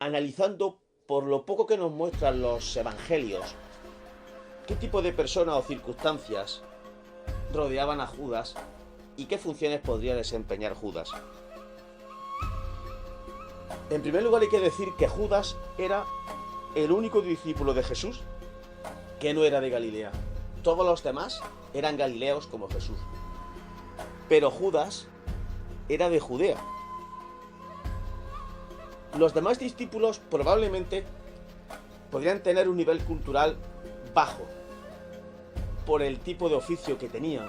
analizando por lo poco que nos muestran los evangelios, qué tipo de personas o circunstancias rodeaban a Judas y qué funciones podría desempeñar Judas. En primer lugar, hay que decir que Judas era el único discípulo de Jesús que no era de Galilea. Todos los demás eran galileos como Jesús. Pero Judas era de Judea. Los demás discípulos probablemente podrían tener un nivel cultural bajo por el tipo de oficio que tenían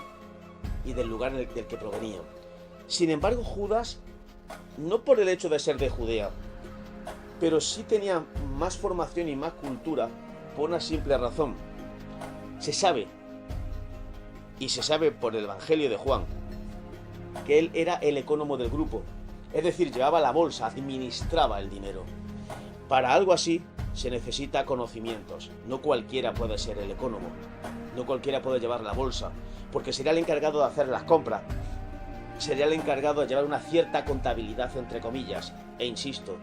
y del lugar del que provenían. Sin embargo, Judas, no por el hecho de ser de Judea, pero sí tenía más formación y más cultura por una simple razón. Se sabe por el Evangelio de Juan, que él era el ecónomo del grupo, es decir, llevaba la bolsa, administraba el dinero. Para algo así se necesita conocimientos, no cualquiera puede ser el ecónomo, no cualquiera puede llevar la bolsa, porque sería el encargado de hacer las compras, sería el encargado de llevar una cierta contabilidad entre comillas, e insisto,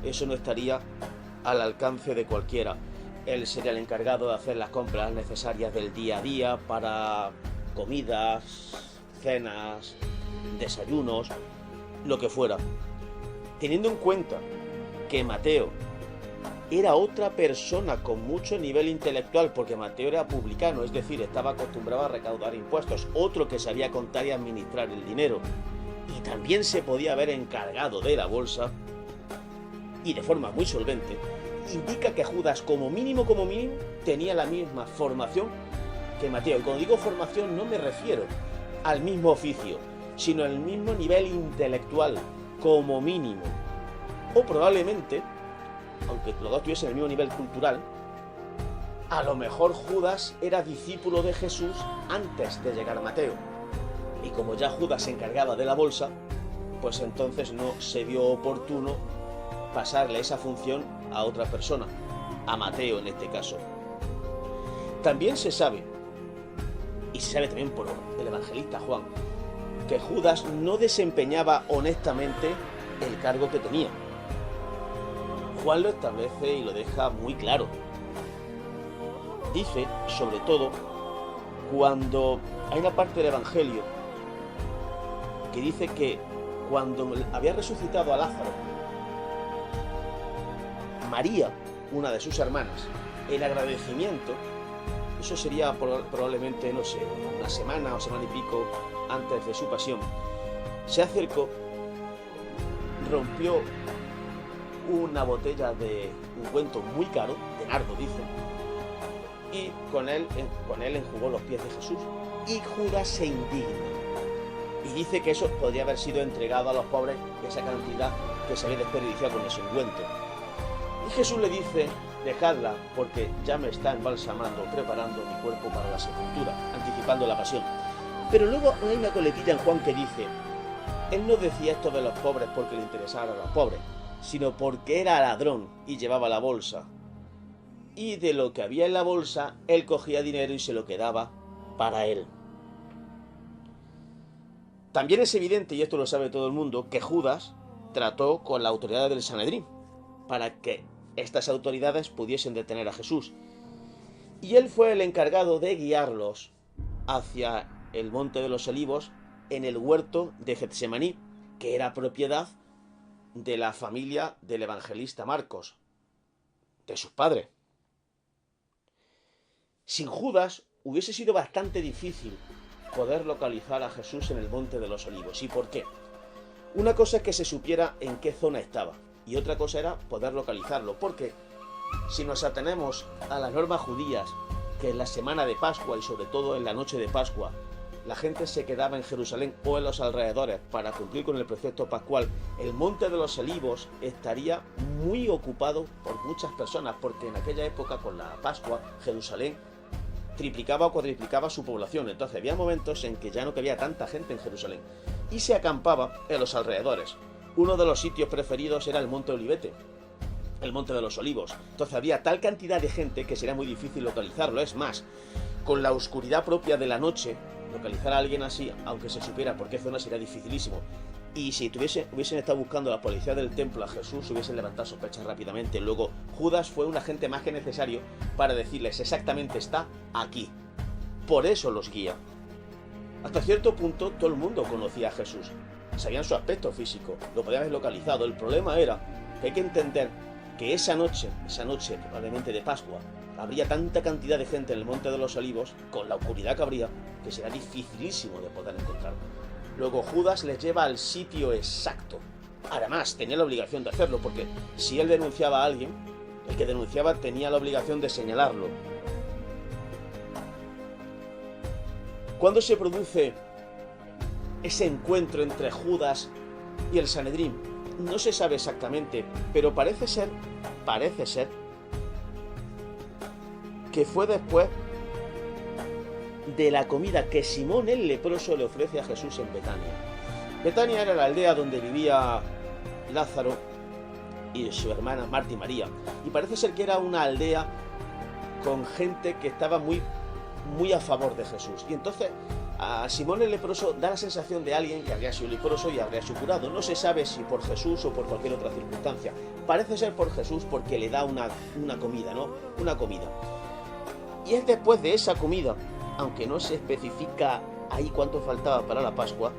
eso no estaría al alcance de cualquiera. Él sería el encargado de hacer las compras necesarias del día a día para comidas, cenas, desayunos, lo que fuera. Teniendo en cuenta que Mateo era otra persona con mucho nivel intelectual, porque Mateo era publicano, es decir, estaba acostumbrado a recaudar impuestos, otro que sabía contar y administrar el dinero, y también se podía haber encargado de la bolsa, y de forma muy solvente, indica que Judas como mínimo, tenía la misma formación que Mateo. Y cuando digo formación no me refiero al mismo oficio, sino al mismo nivel intelectual, como mínimo. O probablemente, aunque los dos tuviesen el mismo nivel cultural, a lo mejor Judas era discípulo de Jesús antes de llegar a Mateo. Y como ya Judas se encargaba de la bolsa, pues entonces no se vio oportuno pasarle esa función a otra persona, a Mateo en este caso. También se sabe, y se sabe también por el evangelista Juan, que Judas no desempeñaba honestamente el cargo que tenía. Juan lo establece y lo deja muy claro. Dice, sobre todo, cuando hay una parte del evangelio que dice que cuando había resucitado a Lázaro, María, una de sus hermanas, en agradecimiento, eso sería probablemente, no sé, una semana o semana y pico antes de su pasión, se acercó, rompió una botella de ungüento muy caro, de nardo dicen, y con él enjugó los pies de Jesús, y Judas se indigna y dice que eso podría haber sido entregado a los pobres, esa cantidad que se había desperdiciado con ese ungüento. Y Jesús le dice, dejadla, porque ya me está embalsamando, preparando mi cuerpo para la sepultura, anticipando la pasión. Pero luego hay una coletilla en Juan que dice, él no decía esto de los pobres porque le interesaban a los pobres, sino porque era ladrón y llevaba la bolsa. Y de lo que había en la bolsa, él cogía dinero y se lo quedaba para él. También es evidente, y esto lo sabe todo el mundo, que Judas trató con la autoridad del Sanedrín para que estas autoridades pudiesen detener a Jesús. Y él fue el encargado de guiarlos hacia el Monte de los Olivos en el huerto de Getsemaní, que era propiedad de la familia del evangelista Marcos, de sus padres. Sin Judas hubiese sido bastante difícil poder localizar a Jesús en el Monte de los Olivos. ¿Y por qué? Una cosa es que se supiera en qué zona estaba, y otra cosa era poder localizarlo, porque si nos atenemos a las normas judías, que en la semana de Pascua y sobre todo en la noche de Pascua, la gente se quedaba en Jerusalén o en los alrededores para cumplir con el precepto pascual, el Monte de los Olivos estaría muy ocupado por muchas personas, porque en aquella época, con la Pascua, Jerusalén triplicaba o cuadriplicaba su población. Entonces había momentos en que ya no cabía tanta gente en Jerusalén y se acampaba en los alrededores. Uno de los sitios preferidos era el Monte Olivete, el Monte de los Olivos. Entonces había tal cantidad de gente que sería muy difícil localizarlo. Es más, con la oscuridad propia de la noche, localizar a alguien así, aunque se supiera por qué zona, sería dificilísimo. Y si hubiesen estado buscando a la policía del templo a Jesús, hubiesen levantado sospechas rápidamente. Luego, Judas fue un agente más que necesario para decirles exactamente está aquí. Por eso los guía. Hasta cierto punto todo el mundo conocía a Jesús. Sabían su aspecto físico, lo podían haber localizado. El problema era que hay que entender que esa noche probablemente de Pascua, habría tanta cantidad de gente en el Monte de los Olivos, con la oscuridad que habría, que será dificilísimo de poder encontrarlo. Luego Judas les lleva al sitio exacto. Además, tenía la obligación de hacerlo, porque si él denunciaba a alguien, el que denunciaba tenía la obligación de señalarlo. ¿Cuándo se produce ese encuentro entre Judas y el Sanedrín? No se sabe exactamente, pero parece ser que fue después de la comida que Simón el leproso le ofrece a Jesús en Betania. Betania era la aldea donde vivía Lázaro y su hermana Marta y María, y parece ser que era una aldea con gente que estaba muy a favor de Jesús. Y entonces a Simón el leproso da la sensación de alguien que habría sido leproso y habría sido curado. No se sabe si por Jesús o por cualquier otra circunstancia. Parece ser por Jesús porque le da una comida, ¿no? Una comida. Y es después de esa comida, aunque no se especifica ahí cuánto faltaba para la Pascua,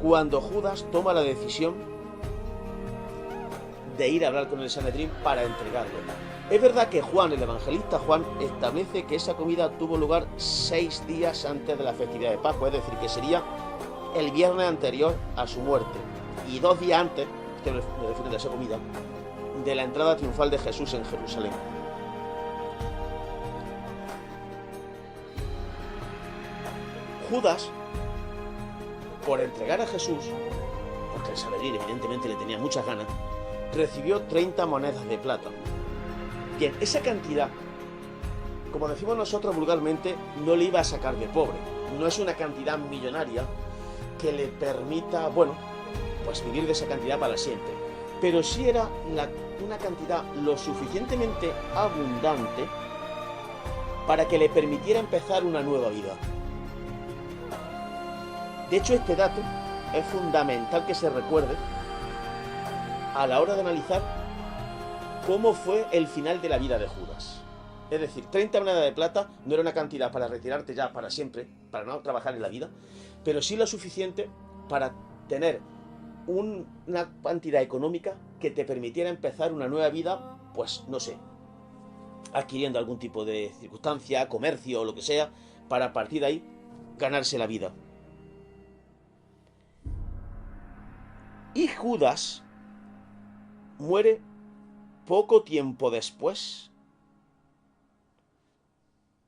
cuando Judas toma la decisión de ir a hablar con el Sanedrín para entregarlo. Es verdad que Juan, el evangelista Juan, establece que esa comida tuvo lugar 6 días antes de la festividad de Pascua, es decir, que sería el viernes anterior a su muerte y 2 días antes, que me refiero a esa comida, de la entrada triunfal de Jesús en Jerusalén. Judas, por entregar a Jesús, porque el Sanedrín evidentemente le tenía muchas ganas, recibió 30 monedas de plata. Bien, esa cantidad, como decimos nosotros vulgarmente, no le iba a sacar de pobre. No es una cantidad millonaria que le permita, pues vivir de esa cantidad para siempre. Pero sí era una cantidad lo suficientemente abundante para que le permitiera empezar una nueva vida. De hecho, este dato es fundamental que se recuerde a la hora de analizar cómo fue el final de la vida de Judas. Es decir, 30 monedas de plata no era una cantidad para retirarte ya para siempre, para no trabajar en la vida, pero sí lo suficiente para tener una cantidad económica que te permitiera empezar una nueva vida, pues no sé, adquiriendo algún tipo de circunstancia, comercio o lo que sea, para a partir de ahí ganarse la vida. Y Judas muere poco tiempo después.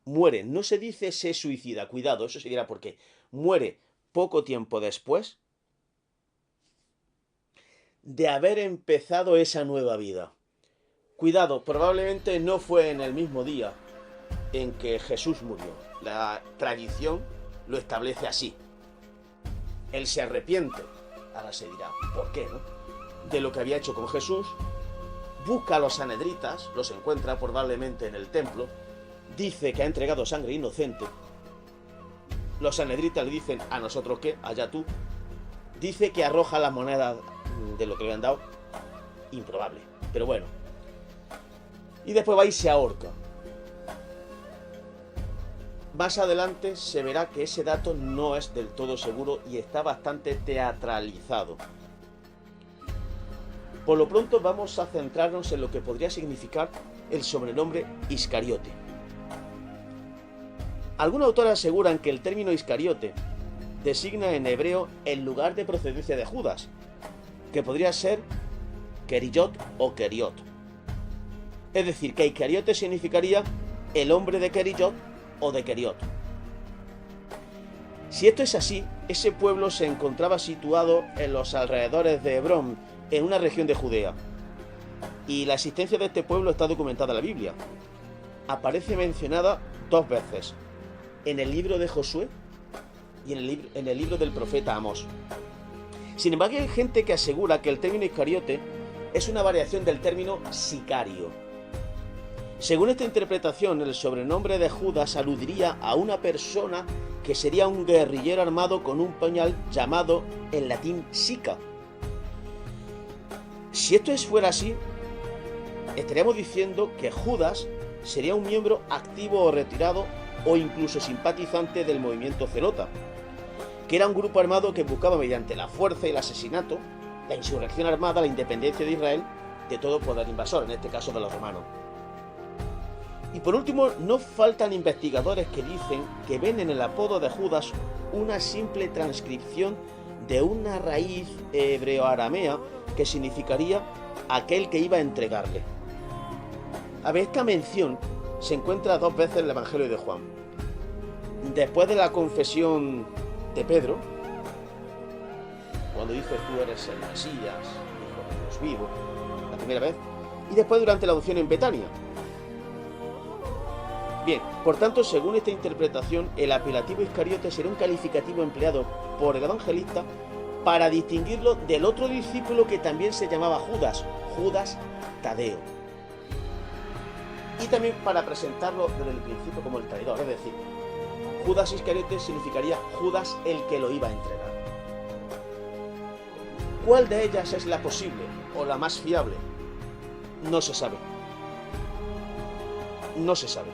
Muere, no se dice se suicida, cuidado, eso se dirá porque muere poco tiempo después de haber empezado esa nueva vida. Cuidado, probablemente no fue en el mismo día en que Jesús murió. La tradición lo establece así. Él se arrepiente, ahora se dirá, ¿por qué, no?, de lo que había hecho con Jesús, busca a los sanedritas, los encuentra probablemente en el templo, dice que ha entregado sangre inocente. Los sanedritas le dicen, ¿a nosotros qué? Allá tú. Dice que arroja las monedas de lo que le han dado. Improbable, pero bueno. Y después va y se ahorca. Más adelante se verá que ese dato no es del todo seguro y está bastante teatralizado. Por lo pronto vamos a centrarnos en lo que podría significar el sobrenombre Iscariote. Algunos autores aseguran que el término Iscariote designa en hebreo el lugar de procedencia de Judas, que podría ser Keriyot o Keriot. Es decir, que Iscariote significaría el hombre de Keriyot o de Keriot. Si esto es así, ese pueblo se encontraba situado en los alrededores de Hebrón, en una región de Judea. Y la existencia de este pueblo está documentada en la Biblia. Aparece mencionada 2 veces, en el libro de Josué y en el libro del profeta Amós. Sin embargo, hay gente que asegura que el término Iscariote es una variación del término sicario. Según esta interpretación, el sobrenombre de Judas aludiría a una persona que sería un guerrillero armado con un puñal llamado en latín sica. Si esto fuera así, estaríamos diciendo que Judas sería un miembro activo o retirado o incluso simpatizante del movimiento zelota, que era un grupo armado que buscaba mediante la fuerza y el asesinato, la insurrección armada, la independencia de Israel de todo poder invasor, en este caso de los romanos. Y por último, no faltan investigadores que dicen que ven en el apodo de Judas una simple transcripción de una raíz hebreo-aramea que significaría aquel que iba a entregarle. A ver, esta mención se encuentra 2 veces en el Evangelio de Juan. Después de la confesión de Pedro, cuando dice tú eres el Mesías, hijo de Dios vivo, la primera vez, y después durante la unción en Betania. Bien, por tanto, según esta interpretación, el apelativo Iscariote será un calificativo empleado por el evangelista para distinguirlo del otro discípulo que también se llamaba Judas, Judas Tadeo. Y también para presentarlo desde el principio como el traidor, es decir, Judas Iscariote significaría Judas el que lo iba a entregar. ¿Cuál de ellas es la posible o la más fiable? No se sabe. No se sabe.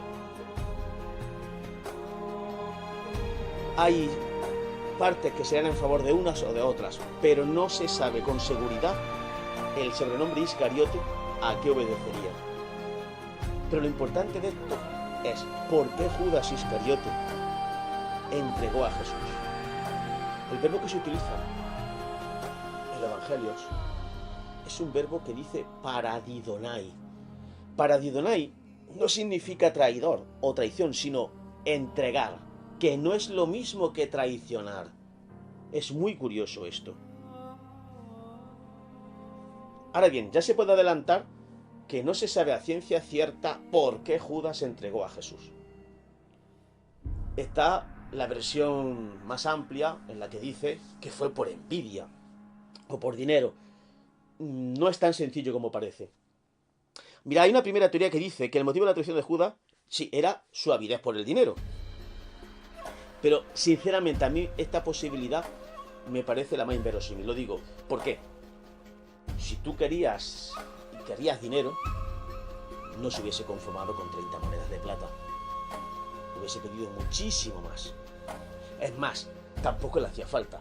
Hay partes que serán en favor de unas o de otras, pero no se sabe con seguridad el sobrenombre Iscariote a qué obedecería. Pero lo importante de esto es por qué Judas Iscariote entregó a Jesús. El verbo que se utiliza en los evangelios es un verbo que dice paradidonai. Paradidonai no significa traidor o traición, sino entregar, que no es lo mismo que traicionar. Es muy curioso esto. Ahora bien, ya se puede adelantar que no se sabe a ciencia cierta por qué Judas entregó a Jesús. Está la versión más amplia en la que dice que fue por envidia o por dinero. No es tan sencillo como parece. Mira, hay una primera teoría que dice que el motivo de la traición de Judas, sí, era su avidez por el dinero. Pero, sinceramente, a mí esta posibilidad me parece la más inverosímil. Lo digo, ¿por qué? Si tú querías dinero, no se hubiese conformado con 30 monedas de plata. Hubiese pedido muchísimo más. Es más, tampoco le hacía falta.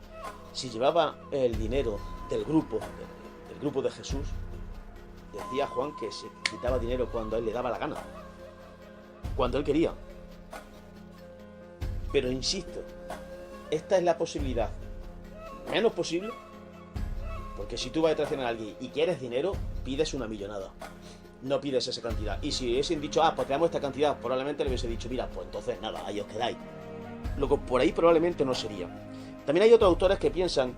Si llevaba el dinero del grupo de Jesús, decía Juan que se quitaba dinero cuando a él le daba la gana, cuando él quería. Pero insisto, esta es la posibilidad menos posible, porque si tú vas a traicionar a alguien y quieres dinero, pides una millonada, no pides esa cantidad. Y si hubiesen dicho, pues te damos esta cantidad, probablemente le hubiese dicho, mira, pues entonces nada, ahí os quedáis. Luego, por ahí probablemente no sería. También hay otros autores que piensan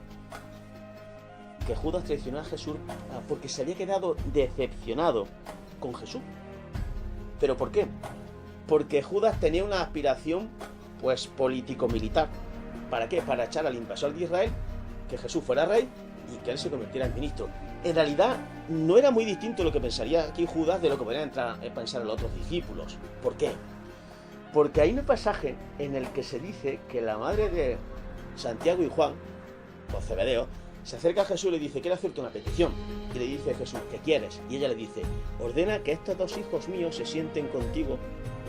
que Judas traicionó a Jesús porque se había quedado decepcionado con Jesús. ¿Pero por qué? Porque Judas tenía una aspiración, pues, político-militar. ¿Para qué? Para echar al invasor de Israel, que Jesús fuera rey y que él se convirtiera en ministro. En realidad, no era muy distinto lo que pensaría aquí Judas de lo que podrían pensar los otros discípulos. ¿Por qué? Porque hay un pasaje en el que se dice que la madre de Santiago y Juan, los Zebedeo, se acerca a Jesús y le dice, quiero hacerte una petición. Y le dice Jesús, ¿qué quieres? Y ella le dice, ordena que estos 2 hijos míos se sienten contigo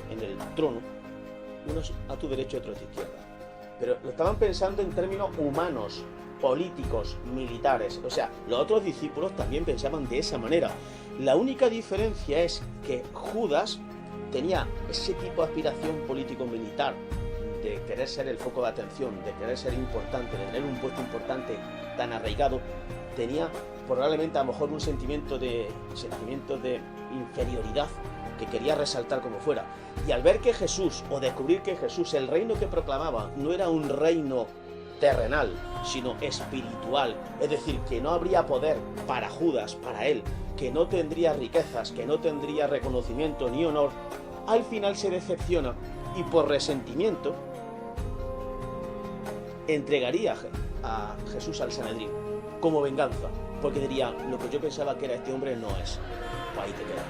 en el trono, unos a tu derecha y otros a tu izquierda. Pero lo estaban pensando en términos humanos, políticos, militares. O sea, los otros discípulos también pensaban de esa manera. La única diferencia es que Judas tenía ese tipo de aspiración político-militar, de querer ser el foco de atención, de querer ser importante, de tener un puesto importante tan arraigado. Tenía probablemente a lo mejor un sentimiento de inferioridad que quería resaltar como fuera. Y al ver que Jesús, o descubrir que Jesús, el reino que proclamaba, no era un reino terrenal, sino espiritual, es decir, que no habría poder para Judas, para él, que no tendría riquezas, que no tendría reconocimiento ni honor, al final se decepciona y por resentimiento entregaría a Jesús al Sanedrín como venganza, porque diría, lo que yo pensaba que era este hombre no es. Pues ahí te queda.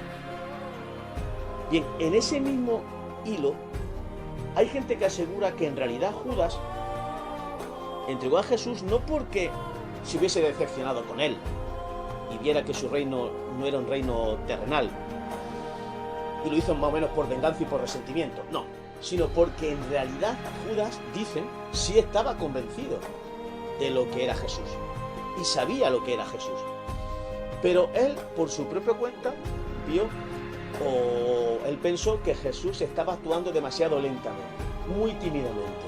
Bien, en ese mismo hilo Hay gente que asegura que en realidad Judas entregó a Jesús no porque se hubiese decepcionado con él y viera que su reino no era un reino terrenal y lo hizo más o menos por venganza y por resentimiento, no, sino porque en realidad Judas, dicen, sí estaba convencido de lo que era Jesús y sabía lo que era Jesús, pero él por su propia cuenta vio o él pensó que Jesús estaba actuando demasiado lentamente, muy tímidamente,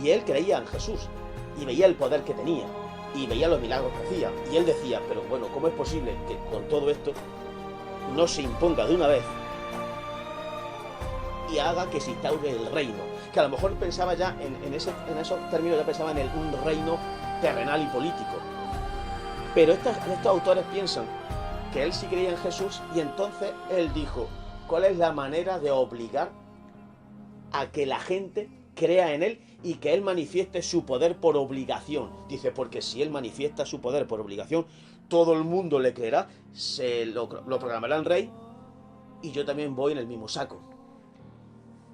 y él creía en Jesús y veía el poder que tenía y veía los milagros que hacía, y él decía, pero bueno, ¿cómo es posible que con todo esto no se imponga de una vez y haga que se instaure el reino? Que a lo mejor pensaba ya en esos términos, ya pensaba en un reino terrenal y político, pero estos autores piensan que él sí creía en Jesús, y entonces él dijo, ¿cuál es la manera de obligar a que la gente crea en él y que él manifieste su poder por obligación? Dice, porque si él manifiesta su poder por obligación, todo el mundo le creerá, se lo proclamarán rey, y yo también voy en el mismo saco.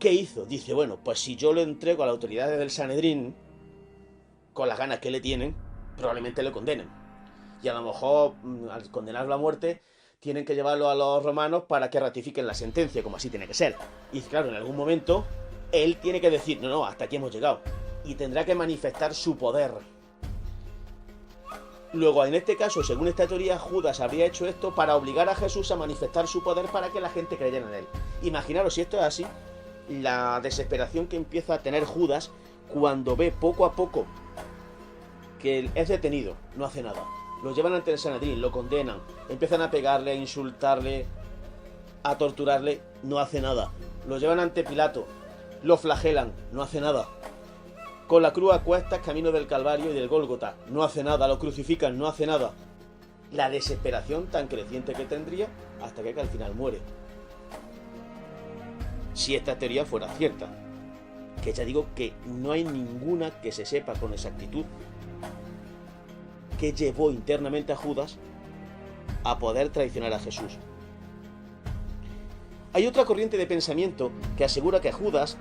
¿Qué hizo? Dice, bueno, pues si yo lo entrego a las autoridades del Sanedrín, con las ganas que le tienen, probablemente le condenen. Y a lo mejor, al condenarlo a muerte, tienen que llevarlo a los romanos para que ratifiquen la sentencia, como así tiene que ser. Y claro, en algún momento, él tiene que decir, no, hasta aquí hemos llegado. Y tendrá que manifestar su poder. Luego, en este caso, según esta teoría, Judas habría hecho esto para obligar a Jesús a manifestar su poder para que la gente creyera en él. Imaginaros, si esto es así, la desesperación que empieza a tener Judas cuando ve poco a poco que es detenido, no hace nada. Lo llevan ante el Sanedrín, lo condenan, empiezan a pegarle, a insultarle, a torturarle, no hace nada. Lo llevan ante Pilato, lo flagelan, no hace nada. Con la cruz a cuestas, camino del Calvario y del Gólgota, no hace nada. Lo crucifican, no hace nada. La desesperación tan creciente que tendría hasta que al final muere. Si esta teoría fuera cierta, que ya digo que no hay ninguna que se sepa con exactitud que llevó internamente a Judas a poder traicionar a Jesús. Hay otra corriente de pensamiento que asegura que Judas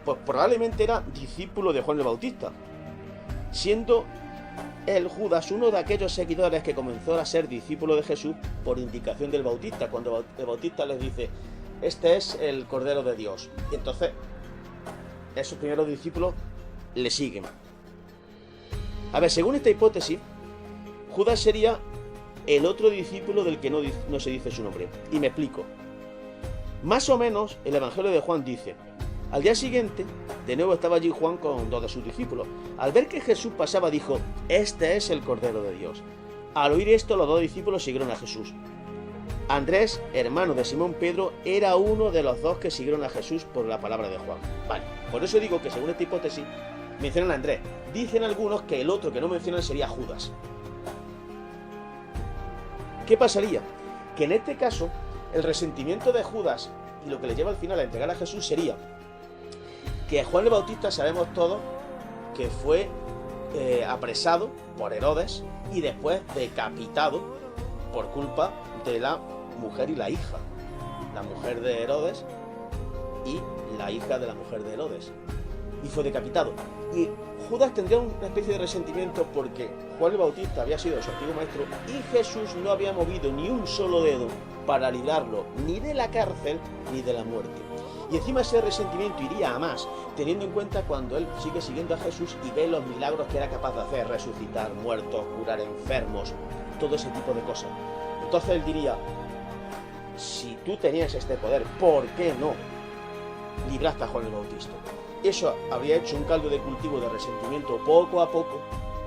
pues probablemente era discípulo de Juan el Bautista, siendo el Judas uno de aquellos seguidores que comenzó a ser discípulo de Jesús por indicación del Bautista, cuando el Bautista les dice, este es el Cordero de Dios, y entonces esos primeros discípulos le siguen. A ver, según esta hipótesis, Judas sería el otro discípulo del que no se dice su nombre. Y me explico. Más o menos, el Evangelio de Juan dice, al día siguiente, de nuevo estaba allí Juan con dos de sus discípulos. Al ver que Jesús pasaba, dijo, este es el Cordero de Dios. Al oír esto, los dos discípulos siguieron a Jesús. Andrés, hermano de Simón Pedro, era uno de los dos que siguieron a Jesús por la palabra de Juan. Vale, por eso digo que según esta hipótesis, mencionan a Andrés. Dicen algunos que el otro que no mencionan sería Judas. ¿Qué pasaría? Que en este caso, el resentimiento de Judas y lo que le lleva al final a entregar a Jesús sería que Juan el Bautista, sabemos todos, que fue apresado por Herodes y después decapitado por culpa de la mujer y la hija. La mujer de Herodes y la hija de la mujer de Herodes. Y fue decapitado. Y Judas tendría una especie de resentimiento porque Juan el Bautista había sido su antiguo maestro y Jesús no había movido ni un solo dedo para librarlo ni de la cárcel ni de la muerte. Y encima ese resentimiento iría a más, teniendo en cuenta cuando él sigue siguiendo a Jesús y ve los milagros que era capaz de hacer, resucitar muertos, curar enfermos, todo ese tipo de cosas. Entonces él diría, si tú tenías este poder, ¿por qué no libraste a Juan el Bautista? Eso habría hecho un caldo de cultivo de resentimiento poco a poco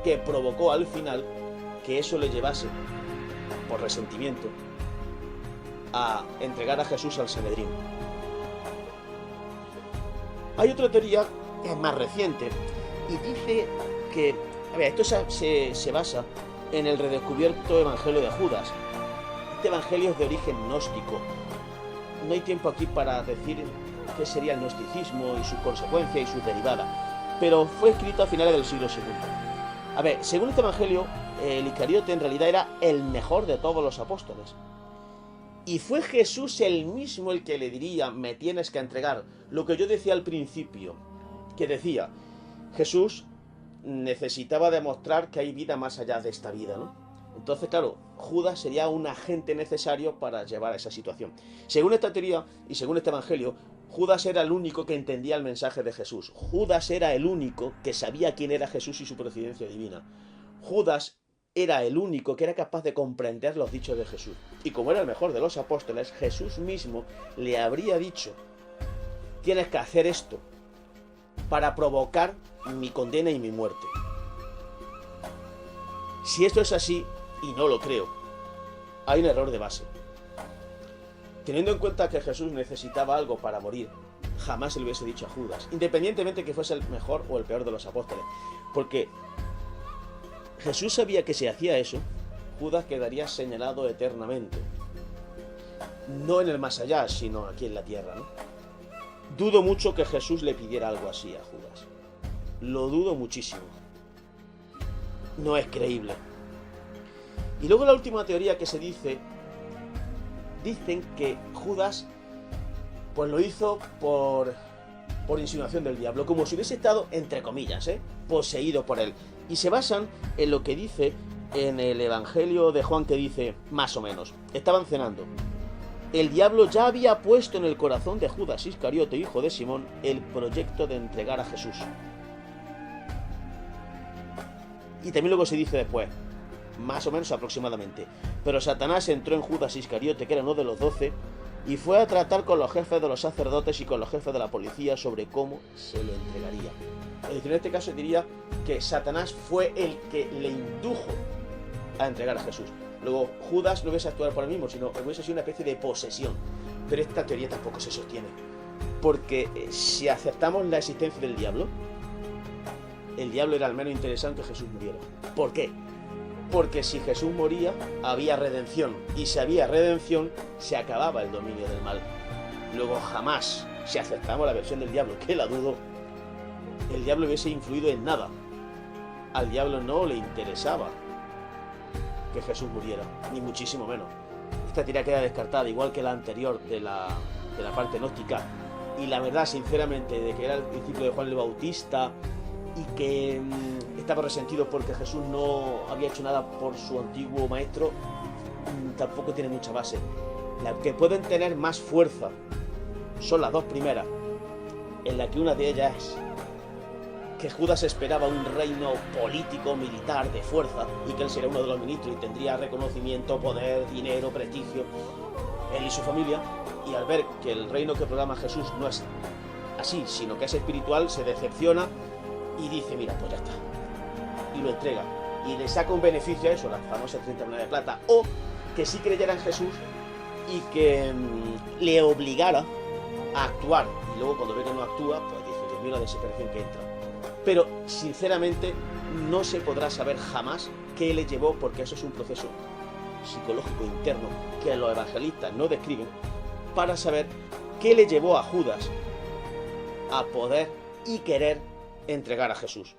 que provocó al final que eso le llevase, por resentimiento, a entregar a Jesús al Sanedrín. Hay otra teoría que es más reciente y dice que, a ver, esto se basa en el redescubierto Evangelio de Judas. Este Evangelio es de origen gnóstico. No hay tiempo aquí para decir qué sería el gnosticismo y sus consecuencias y sus derivadas, pero fue escrito a finales del siglo II. A ver, según este Evangelio, el Iscariote en realidad era el mejor de todos los apóstoles. Y fue Jesús el mismo el que le diría, me tienes que entregar. Lo que yo decía al principio, que decía, Jesús necesitaba demostrar que hay vida más allá de esta vida, ¿no? Entonces, claro, Judas sería un agente necesario para llevar a esa situación. Según esta teoría y según este evangelio, Judas era el único que entendía el mensaje de Jesús. Judas era el único que sabía quién era Jesús y su procedencia divina. Judas era el único que era capaz de comprender los dichos de Jesús. Y como era el mejor de los apóstoles, Jesús mismo le habría dicho, tienes que hacer esto para provocar mi condena y mi muerte. Si esto es así, y no lo creo, hay un error de base. Teniendo en cuenta que Jesús necesitaba algo para morir, jamás se le hubiese dicho a Judas, independientemente que fuese el mejor o el peor de los apóstoles. Porque Jesús sabía que si hacía eso, Judas quedaría señalado eternamente. No en el más allá, sino aquí en la tierra, ¿no? Dudo mucho que Jesús le pidiera algo así a Judas. Lo dudo muchísimo. No es creíble. Y luego la última teoría que se dice, dicen que Judas pues lo hizo por insinuación del diablo, como si hubiese estado, entre comillas, poseído por él. Y se basan en lo que dice en el Evangelio de Juan, que dice, más o menos, estaban cenando. El diablo ya había puesto en el corazón de Judas Iscariote, hijo de Simón, el proyecto de entregar a Jesús. Y también luego se dice después, más o menos aproximadamente, pero Satanás entró en Judas Iscariote, que era uno de los 12, y fue a tratar con los jefes de los sacerdotes y con los jefes de la policía sobre cómo se lo entregaría. Es decir, en este caso diría que Satanás fue el que le indujo a entregar a Jesús. Luego Judas no hubiese actuado por él mismo, sino hubiese sido una especie de posesión. Pero esta teoría tampoco se sostiene, porque si aceptamos la existencia del diablo, el diablo era al menos interesado en que Jesús muriera. ¿Por qué? Porque si Jesús moría, había redención. Y si había redención, se acababa el dominio del mal. Luego jamás, si aceptamos la versión del diablo, que la dudo, el diablo hubiese influido en nada. Al diablo no le interesaba que Jesús muriera, ni muchísimo menos. Esta teoría queda descartada, igual que la anterior de la parte gnóstica. Y la verdad, sinceramente, de que era el discípulo de Juan el Bautista y que estaba resentido porque Jesús no había hecho nada por su antiguo maestro, tampoco tiene mucha base. Las que pueden tener más fuerza son las dos primeras, en la que una de ellas es que Judas esperaba un reino político, militar, de fuerza, y que él sería uno de los ministros y tendría reconocimiento, poder, dinero, prestigio, él y su familia. Y al ver que el reino que proclama Jesús no es así, sino que es espiritual, se decepciona y dice, mira, pues ya está, y lo entrega, y le saca un beneficio a eso, la famosa 30 monedas de plata, o que sí creyera en Jesús y que le obligara a actuar, y luego cuando ve que no actúa, pues dice, Dios mío, la desesperación que entra. Pero sinceramente no se podrá saber jamás qué le llevó, porque eso es un proceso psicológico interno que los evangelistas no describen, para saber qué le llevó a Judas a poder y querer entregar a Jesús.